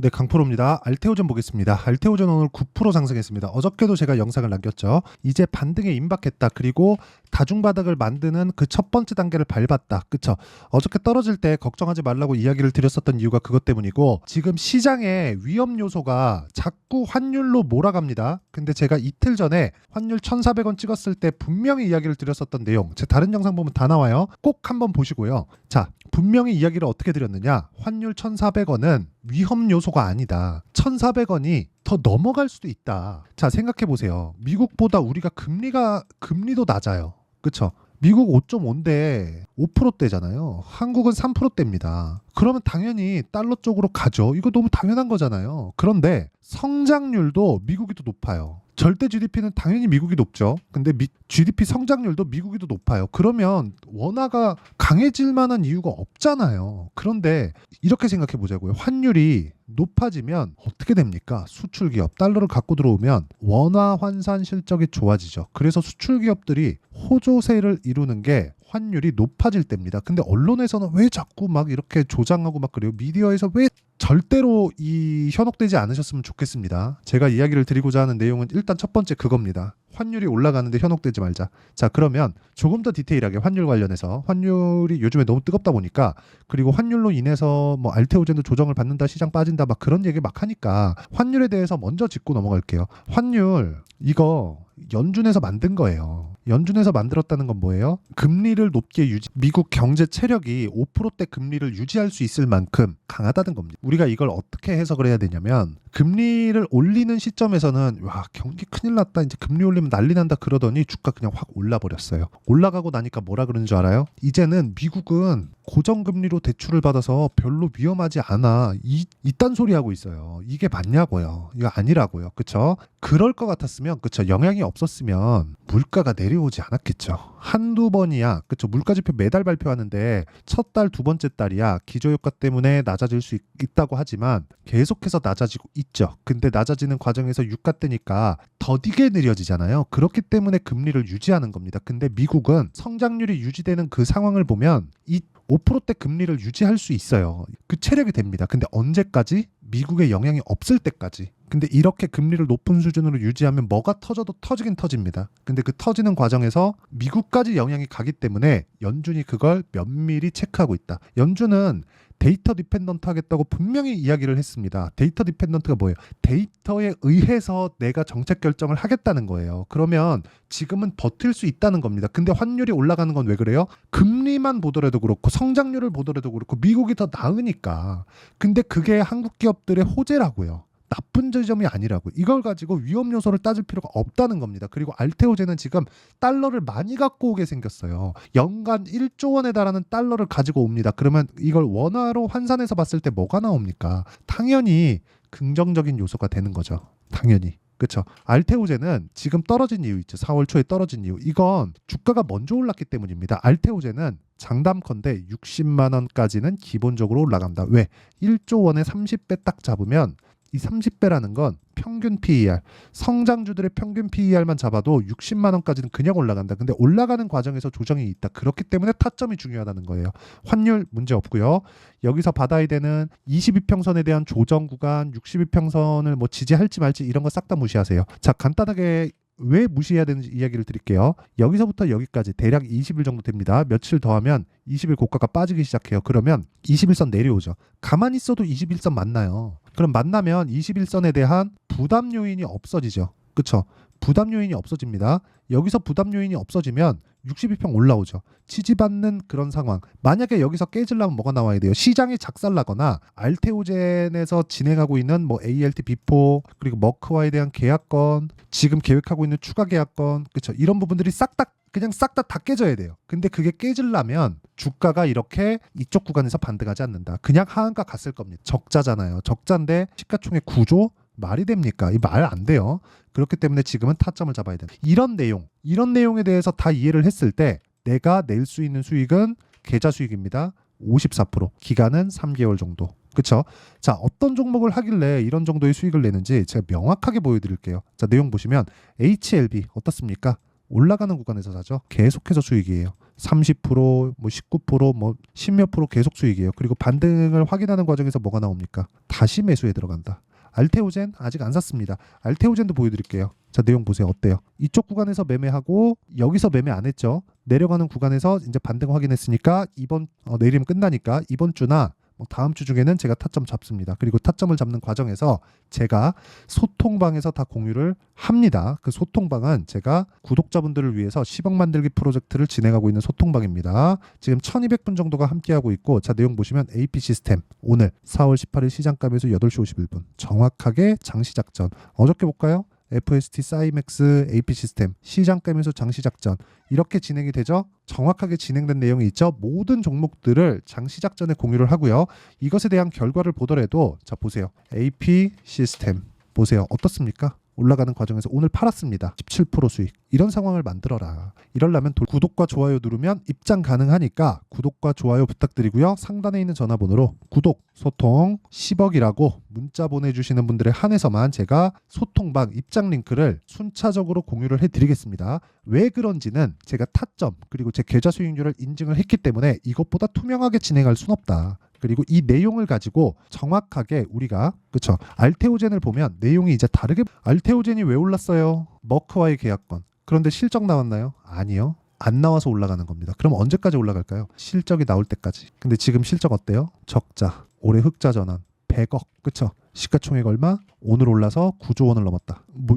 네, 강프로입니다. 알테오전 보겠습니다. 알테오전 오늘 9% 상승했습니다. 어저께도 제가 영상을 남겼죠. 이제 반등에 임박했다. 그리고 다중바닥을 만드는 그 첫 번째 단계를 밟았다. 그쵸? 어저께 떨어질 때 걱정하지 말라고 이야기를 드렸었던 이유가 그것 때문이고, 지금 시장에 위험 요소가 자꾸 환율로 몰아갑니다. 근데 제가 이틀 전에 환율 1,400원 찍었을 때 분명히 이야기를 드렸었던 내용, 제 다른 영상 보면 다 나와요. 꼭 한번 보시고요. 자, 분명히 이야기를 어떻게 드렸느냐? 환율 1,400원은 위험 요소가 아니다. 1,400원이 더 넘어갈 수도 있다. 자, 생각해 보세요. 미국보다 우리가 금리도 낮아요. 그쵸? 미국 5.5인데 5%대잖아요. 한국은 3%대입니다. 그러면 당연히 달러 쪽으로 가죠. 이거 너무 당연한 거잖아요. 그런데 성장률도 미국이 더 높아요. 절대 GDP는 당연히 미국이 높죠. 근데 GDP 성장률도 미국이 더 높아요. 그러면 원화가 강해질 만한 이유가 없잖아요. 그런데 이렇게 생각해 보자고요. 환율이 높아지면 어떻게 됩니까? 수출 기업, 달러를 갖고 들어오면 원화 환산 실적이 좋아지죠. 그래서 수출 기업들이 호조세를 이루는 게 환율이 높아질 때입니다. 근데 언론에서는 왜 자꾸 막 이렇게 조장하고 막 그래요? 미디어에서 왜 절대로 현혹되지 않으셨으면 좋겠습니다. 제가 이야기를 드리고자 하는 내용은 일단 첫 번째 그겁니다. 환율이 올라가는데 현혹되지 말자. 자, 그러면 조금 더 디테일하게 환율 관련해서, 환율이 요즘에 너무 뜨겁다 보니까, 그리고 환율로 인해서 뭐 알테오젠도 조정을 받는다, 시장 빠진다, 막 그런 얘기 막 하니까 환율에 대해서 먼저 짚고 넘어갈게요. 환율 이거 연준에서 만든 거예요. 연준에서 만들었다는 건 뭐예요? 금리를 높게 미국 경제 체력이 5%대 금리를 유지할 수 있을 만큼 강하다는 겁니다. 우리가 이걸 어떻게 해석을 해야 되냐면, 금리를 올리는 시점에서는 와, 경기 큰일 났다, 이제 금리 올리면 난리 난다 그러더니 주가 그냥 확 올라버렸어요. 올라가고 나니까 뭐라 그러는 줄 알아요? 이제는 미국은 고정금리로 대출을 받아서 별로 위험하지 않아, 이딴 소리 하고 있어요. 이게 맞냐고요? 이거 아니라고요. 그쵸? 그럴 것 같았으면, 그쵸, 영향이 없었으면 물가가 내려오지 않았겠죠. 한두 번이야. 그쵸? 물가지표 매달 발표하는데 첫 달, 두 번째 달이야. 기저효과 때문에 낮아질 수 있다고 하지만 계속해서 낮아지고 있죠. 근데 낮아지는 과정에서 유가때니까 더디게 느려지잖아요. 그렇기 때문에 금리를 유지하는 겁니다. 근데 미국은 성장률이 유지되는 그 상황을 보면 이 5%대 금리를 유지할 수 있어요. 그 체력이 됩니다. 근데 언제까지? 미국에 영향이 없을 때까지. 근데 이렇게 금리를 높은 수준으로 유지하면 뭐가 터져도 터지긴 터집니다. 근데 그 터지는 과정에서 미국까지 영향이 가기 때문에 연준이 그걸 면밀히 체크하고 있다. 연준은 데이터 디펜던트 하겠다고 분명히 이야기를 했습니다. 데이터 디펜던트가 뭐예요? 데이터에 의해서 내가 정책 결정을 하겠다는 거예요. 그러면 지금은 버틸 수 있다는 겁니다. 근데 환율이 올라가는 건 왜 그래요? 금리만 보더라도 그렇고 성장률을 보더라도 그렇고 미국이 더 나으니까. 근데 그게 한국 기업들의 호재라고요. 나쁜 지점이 아니라고. 이걸 가지고 위험 요소를 따질 필요가 없다는 겁니다. 그리고 알테오젠은 지금 달러를 많이 갖고 오게 생겼어요. 연간 1조 원에 달하는 달러를 가지고 옵니다. 그러면 이걸 원화로 환산해서 봤을 때 뭐가 나옵니까? 당연히 긍정적인 요소가 되는 거죠. 당연히. 그렇죠. 알테오젠은 지금 떨어진 이유 있죠. 4월 초에 떨어진 이유. 이건 주가가 먼저 올랐기 때문입니다. 알테오젠은 장담컨대 60만 원까지는 기본적으로 올라간다. 왜? 1조 원에 30배 딱 잡으면, 이 30배라는 건 평균 PER, 성장주들의 평균 PER만 잡아도 60만 원까지는 그냥 올라간다. 근데 올라가는 과정에서 조정이 있다. 그렇기 때문에 타점이 중요하다는 거예요. 환율 문제 없고요. 여기서 받아야 되는 22평선에 대한 조정 구간, 62평선을 뭐 지지할지 말지 이런 거 싹 다 무시하세요. 자, 간단하게 왜 무시해야 되는지 이야기를 드릴게요. 여기서부터 여기까지 대략 20일 정도 됩니다. 며칠 더하면 20일 고가가 빠지기 시작해요. 그러면 21선 내려오죠. 가만히 있어도 21선 만나요. 그럼 만나면 21선에 대한 부담 요인이 없어지죠. 그쵸? 부담 요인이 없어집니다. 여기서 부담 요인이 없어지면 62평 올라오죠. 지지받는 그런 상황. 만약에 여기서 깨지려면 뭐가 나와야 돼요? 시장이 작살나거나 알테오젠에서 진행하고 있는 뭐 ALT 비포, 그리고 머크와에 대한 계약건, 지금 계획하고 있는 추가 계약건, 그쵸? 이런 부분들이 싹 다 깨져야 돼요. 근데 그게 깨지려면 주가가 이렇게 이쪽 구간에서 반등하지 않는다. 그냥 하한가 갔을 겁니다. 적자잖아요. 적자인데 시가총액 9조? 말이 됩니까? 이 말 안 돼요. 그렇기 때문에 지금은 타점을 잡아야 됩니다. 이런 내용에 대해서 다 이해를 했을 때 내가 낼 수 있는 수익은 계좌 수익입니다. 54%. 기간은 3개월 정도. 그쵸? 자, 어떤 종목을 하길래 이런 정도의 수익을 내는지 제가 명확하게 보여드릴게요. 자, 내용 보시면 HLB 어떻습니까? 올라가는 구간에서 사죠. 계속해서 수익이에요. 30%, 뭐 19%, 뭐 10몇 프로 계속 수익이에요. 그리고 반등을 확인하는 과정에서 뭐가 나옵니까? 다시 매수에 들어간다. 알테오젠 아직 안 샀습니다. 알테오젠도 보여드릴게요. 자, 내용 보세요. 어때요? 이쪽 구간에서 매매하고 여기서 매매 안 했죠. 내려가는 구간에서 이제 반등 확인했으니까 이번 내리면 끝나니까 이번 주나 다음 주 중에는 제가 타점 잡습니다. 그리고 타점을 잡는 과정에서 제가 소통방에서 다 공유를 합니다. 그 소통방은 제가 구독자분들을 위해서 10억 만들기 프로젝트를 진행하고 있는 소통방입니다. 지금 1200분 정도가 함께하고 있고, 자, 내용 보시면 AP 시스템 오늘 4월 18일 시장가 매수 8시 51분 정확하게 장시작전. 어저께 볼까요? FST, 사이맥스, AP 시스템, 시장가면서 장시작전 이렇게 진행이 되죠. 정확하게 진행된 내용이 있죠. 모든 종목들을 장시작전에 공유를 하고요. 이것에 대한 결과를 보더라도 자, 보세요. AP 시스템 보세요. 어떻습니까? 올라가는 과정에서 오늘 팔았습니다. 17% 수익. 이런 상황을 만들어라. 이러려면 구독과 좋아요 누르면 입장 가능하니까 구독과 좋아요 부탁드리고요. 상단에 있는 전화번호로 구독, 소통 10억이라고 문자 보내주시는 분들에 한해서만 제가 소통방 입장 링크를 순차적으로 공유를 해드리겠습니다. 왜 그런지는 제가 타점 그리고 제 계좌 수익률을 인증을 했기 때문에 이것보다 투명하게 진행할 순 없다. 그리고 이 내용을 가지고 정확하게 우리가 그쵸 알테오젠을 보면 내용이 이제 다르게 알테오젠이 왜 올랐어요? 머크와의 계약권. 그런데 실적 나왔나요? 아니요. 안 나와서 올라가는 겁니다. 그럼 언제까지 올라갈까요? 실적이 나올 때까지. 근데 지금 실적 어때요? 적자. 올해 흑자 전환 100억. 그쵸? 시가총액 얼마? 오늘 올라서 9조 원을 넘었다. 뭐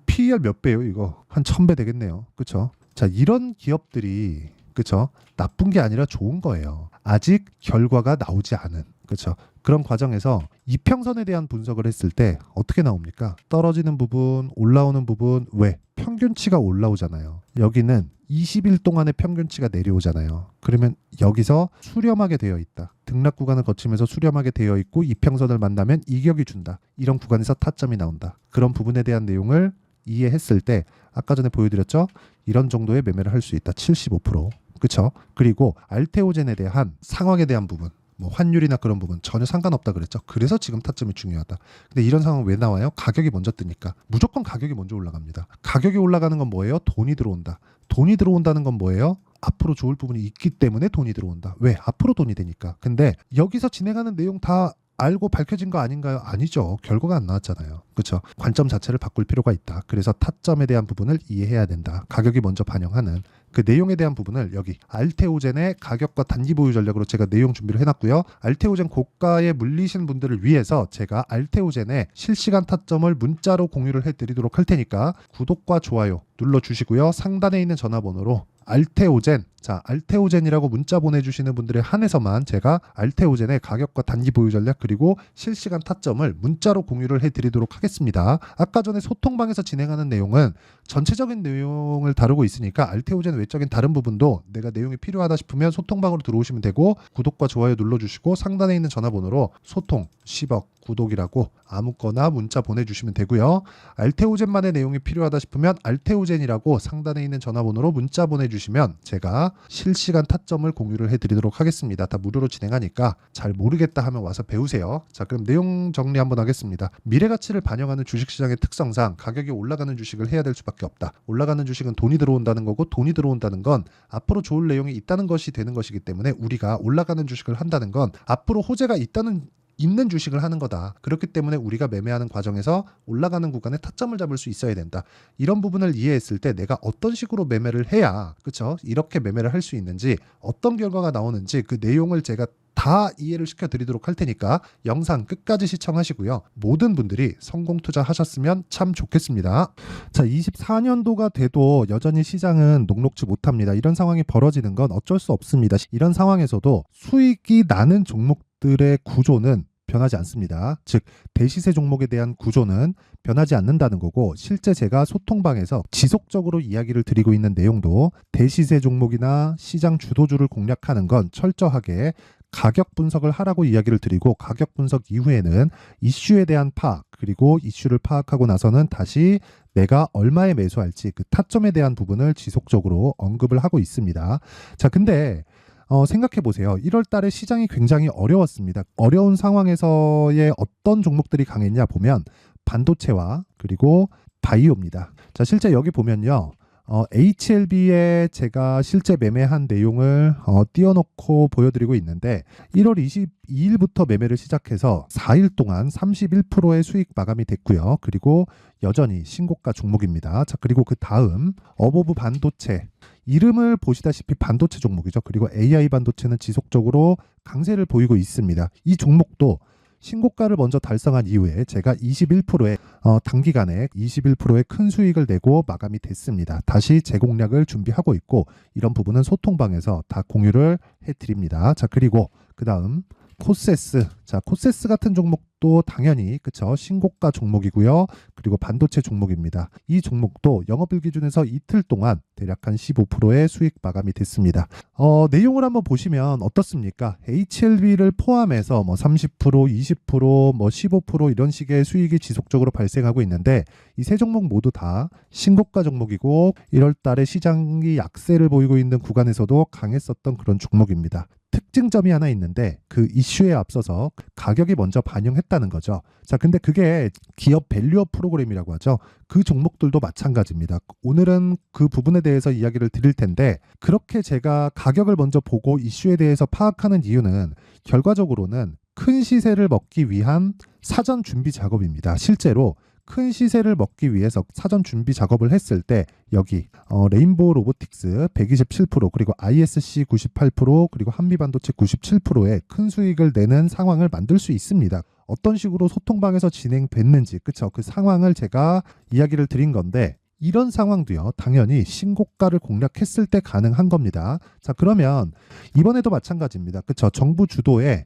PER 몇 배예요? 이거 한 1000배 되겠네요. 그쵸? 자, 이런 기업들이 그쵸? 나쁜 게 아니라 좋은 거예요. 아직 결과가 나오지 않은. 그쵸? 그런 과정에서 이평선에 대한 분석을 했을 때 어떻게 나옵니까? 떨어지는 부분, 올라오는 부분, 왜? 평균치가 올라오잖아요. 여기는 20일 동안의 평균치가 내려오잖아요. 그러면 여기서 수렴하게 되어 있다. 등락 구간을 거치면서 수렴하게 되어 있고 이평선을 만나면 이격이 준다. 이런 구간에서 타점이 나온다. 그런 부분에 대한 내용을 이해했을 때 아까 전에 보여드렸죠? 이런 정도의 매매를 할 수 있다. 75%. 그쵸? 그리고 알테오젠에 대한 상황에 대한 부분, 뭐 환율이나 그런 부분 전혀 상관없다 그랬죠. 그래서 지금 타점이 중요하다. 근데 이런 상황 왜 나와요? 가격이 먼저 뜨니까. 무조건 가격이 먼저 올라갑니다. 가격이 올라가는 건 뭐예요? 돈이 들어온다. 돈이 들어온다는 건 뭐예요? 앞으로 좋을 부분이 있기 때문에 돈이 들어온다. 왜? 앞으로 돈이 되니까. 근데 여기서 진행하는 내용 다 알고 밝혀진 거 아닌가요? 아니죠. 결과가 안 나왔잖아요. 그렇죠? 관점 자체를 바꿀 필요가 있다. 그래서 타점에 대한 부분을 이해해야 된다. 가격이 먼저 반영하는 그 내용에 대한 부분을 여기 알테오젠의 가격과 단기 보유 전략으로 제가 내용 준비를 해놨고요. 알테오젠 고가에 물리신 분들을 위해서 제가 알테오젠의 실시간 타점을 문자로 공유를 해드리도록 할 테니까 구독과 좋아요 눌러주시고요. 상단에 있는 전화번호로 알테오젠, 자, 알테오젠이라고 문자 보내주시는 분들에 한해서만 제가 알테오젠의 가격과 단기 보유 전략 그리고 실시간 타점을 문자로 공유를 해드리도록 하겠습니다. 아까 전에 소통방에서 진행하는 내용은 전체적인 내용을 다루고 있으니까 알테오젠 외적인 다른 부분도 내가 내용이 필요하다 싶으면 소통방으로 들어오시면 되고 구독과 좋아요 눌러주시고 상단에 있는 전화번호로 소통 10억 구독이라고 아무거나 문자 보내주시면 되고요. 알테오젠만의 내용이 필요하다 싶으면 알테오젠이라고 상단에 있는 전화번호로 문자 보내주시면 제가 실시간 타점을 공유를 해드리도록 하겠습니다. 다 무료로 진행하니까 잘 모르겠다 하면 와서 배우세요. 자, 그럼 내용 정리 한번 하겠습니다. 미래가치를 반영하는 주식시장의 특성상 가격이 올라가는 주식을 해야 될 수밖에 없다. 올라가는 주식은 돈이 들어온다는 거고 돈이 들어온다는 건 앞으로 좋을 내용이 있다는 것이 되는 것이기 때문에 우리가 올라가는 주식을 한다는 건 앞으로 호재가 있는 주식을 하는 거다. 그렇기 때문에 우리가 매매하는 과정에서 올라가는 구간에 타점을 잡을 수 있어야 된다. 이런 부분을 이해했을 때 내가 어떤 식으로 매매를 해야 그렇죠? 이렇게 매매를 할 수 있는지 어떤 결과가 나오는지 그 내용을 제가 다 이해를 시켜드리도록 할 테니까 영상 끝까지 시청하시고요. 모든 분들이 성공 투자하셨으면 참 좋겠습니다. 자, 24년도가 돼도 여전히 시장은 녹록지 못합니다. 이런 상황이 벌어지는 건 어쩔 수 없습니다. 이런 상황에서도 수익이 나는 종목들의 구조는 변하지 않습니다. 즉 대시세 종목에 대한 구조는 변하지 않는다는 거고 실제 제가 소통방에서 지속적으로 이야기를 드리고 있는 내용도 대시세 종목이나 시장 주도주를 공략하는 건 철저하게 가격 분석을 하라고 이야기를 드리고 가격 분석 이후에는 이슈에 대한 파악 그리고 이슈를 파악하고 나서는 다시 내가 얼마에 매수할지 그 타점에 대한 부분을 지속적으로 언급을 하고 있습니다. 자, 근데 생각해 보세요. 1월 달에 시장이 굉장히 어려웠습니다. 어려운 상황에서의 어떤 종목들이 강했냐 보면 반도체와 그리고 바이오입니다. 자, 실제 여기 보면요. HLB에 제가 실제 매매한 내용을 띄워놓고 보여드리고 있는데 1월 22일부터 매매를 시작해서 4일 동안 31%의 수익 마감이 됐고요. 그리고 여전히 신고가 종목입니다. 자, 그리고 그 다음 어보브 반도체, 이름을 보시다시피 반도체 종목이죠. 그리고 AI 반도체는 지속적으로 강세를 보이고 있습니다. 이 종목도 신고가를 먼저 달성한 이후에 제가 21%의 단기간에 21%의 큰 수익을 내고 마감이 됐습니다. 다시 재공략을 준비하고 있고 이런 부분은 소통방에서 다 공유를 해드립니다. 자, 그리고 그 다음 코세스. 자, 코세스 같은 종목도 당연히 그쵸, 신고가 종목이고요. 그리고 반도체 종목입니다. 이 종목도 영업일 기준에서 이틀 동안 대략 한 15%의 수익 마감이 됐습니다. 내용을 한번 보시면 어떻습니까? HLB를 포함해서 뭐 30%, 20%, 뭐 15% 이런 식의 수익이 지속적으로 발생하고 있는데 이 세 종목 모두 다 신고가 종목이고 1월 달에 시장이 약세를 보이고 있는 구간에서도 강했었던 그런 종목입니다. 특징점이 하나 있는데 그 이슈에 앞서서 가격이 먼저 반영했다는 거죠. 자, 근데 그게 기업 밸류업 프로그램이라고 하죠. 그 종목들도 마찬가지입니다. 오늘은 그 부분에 대해서 이야기를 드릴 텐데 그렇게 제가 가격을 먼저 보고 이슈에 대해서 파악하는 이유는 결과적으로는 큰 시세를 먹기 위한 사전 준비 작업입니다. 실제로 큰 시세를 먹기 위해서 사전 준비 작업을 했을 때 여기 레인보우 로보틱스 127% 그리고 ISC 98% 그리고 한미반도체 97%의 큰 수익을 내는 상황을 만들 수 있습니다. 어떤 식으로 소통방에서 진행됐는지 그쵸? 그 상황을 제가 이야기를 드린 건데 이런 상황도요 당연히 신고가를 공략했을 때 가능한 겁니다. 자, 그러면 이번에도 마찬가지입니다. 그쵸? 정부 주도의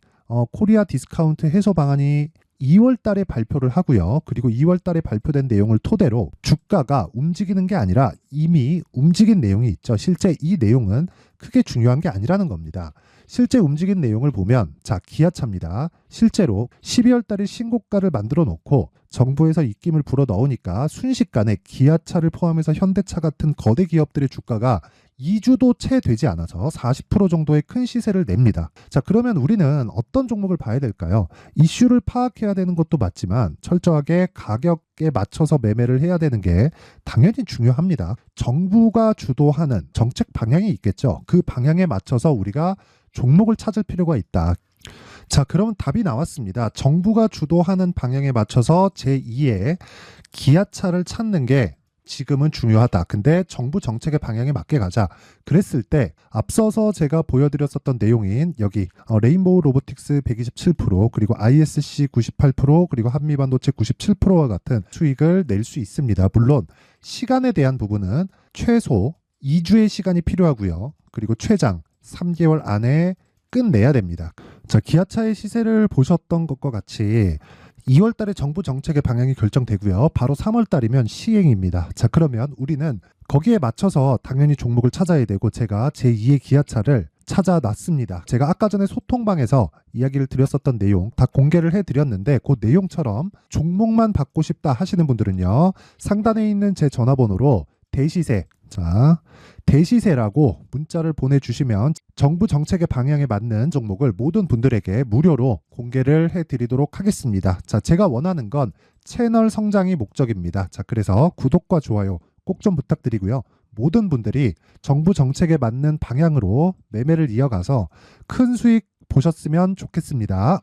코리아 디스카운트 해소 방안이 2월 달에 발표를 하고요. 그리고 2월 달에 발표된 내용을 토대로 주가가 움직이는 게 아니라 이미 움직인 내용이 있죠. 실제 이 내용은 크게 중요한 게 아니라는 겁니다. 실제 움직인 내용을 보면 자, 기아차입니다. 실제로 12월 달에 신고가를 만들어 놓고 정부에서 입김을 불어 넣으니까 순식간에 기아차를 포함해서 현대차 같은 거대 기업들의 주가가 2주도 채 되지 않아서 40% 정도의 큰 시세를 냅니다. 자, 그러면 우리는 어떤 종목을 봐야 될까요? 이슈를 파악해야 되는 것도 맞지만 철저하게 가격에 맞춰서 매매를 해야 되는 게 당연히 중요합니다. 정부가 주도하는 정책 방향이 있겠죠. 그 방향에 맞춰서 우리가 종목을 찾을 필요가 있다. 자, 그러면 답이 나왔습니다. 정부가 주도하는 방향에 맞춰서 제2의 기아차를 찾는 게 지금은 중요하다. 근데 정부 정책의 방향에 맞게 가자. 그랬을 때 앞서서 제가 보여드렸었던 내용인 여기 레인보우 로보틱스 127% 그리고 ISC 98% 그리고 한미반도체 97%와 같은 수익을 낼 수 있습니다. 물론 시간에 대한 부분은 최소 2주의 시간이 필요하고요. 그리고 최장 3개월 안에 끝내야 됩니다. 자, 기아차의 시세를 보셨던 것과 같이 2월 달에 정부 정책의 방향이 결정되고요. 바로 3월 달이면 시행입니다. 자, 그러면 우리는 거기에 맞춰서 당연히 종목을 찾아야 되고 제가 제2의 기아차를 찾아놨습니다. 제가 아까 전에 소통방에서 이야기를 드렸었던 내용 다 공개를 해드렸는데 그 내용처럼 종목만 받고 싶다 하시는 분들은요. 상단에 있는 제 전화번호로 대시세, 자, 대시세라고 문자를 보내주시면 정부 정책의 방향에 맞는 종목을 모든 분들에게 무료로 공개를 해드리도록 하겠습니다. 자, 제가 원하는 건 채널 성장이 목적입니다. 자, 그래서 구독과 좋아요 꼭 좀 부탁드리고요. 모든 분들이 정부 정책에 맞는 방향으로 매매를 이어가서 큰 수익 보셨으면 좋겠습니다.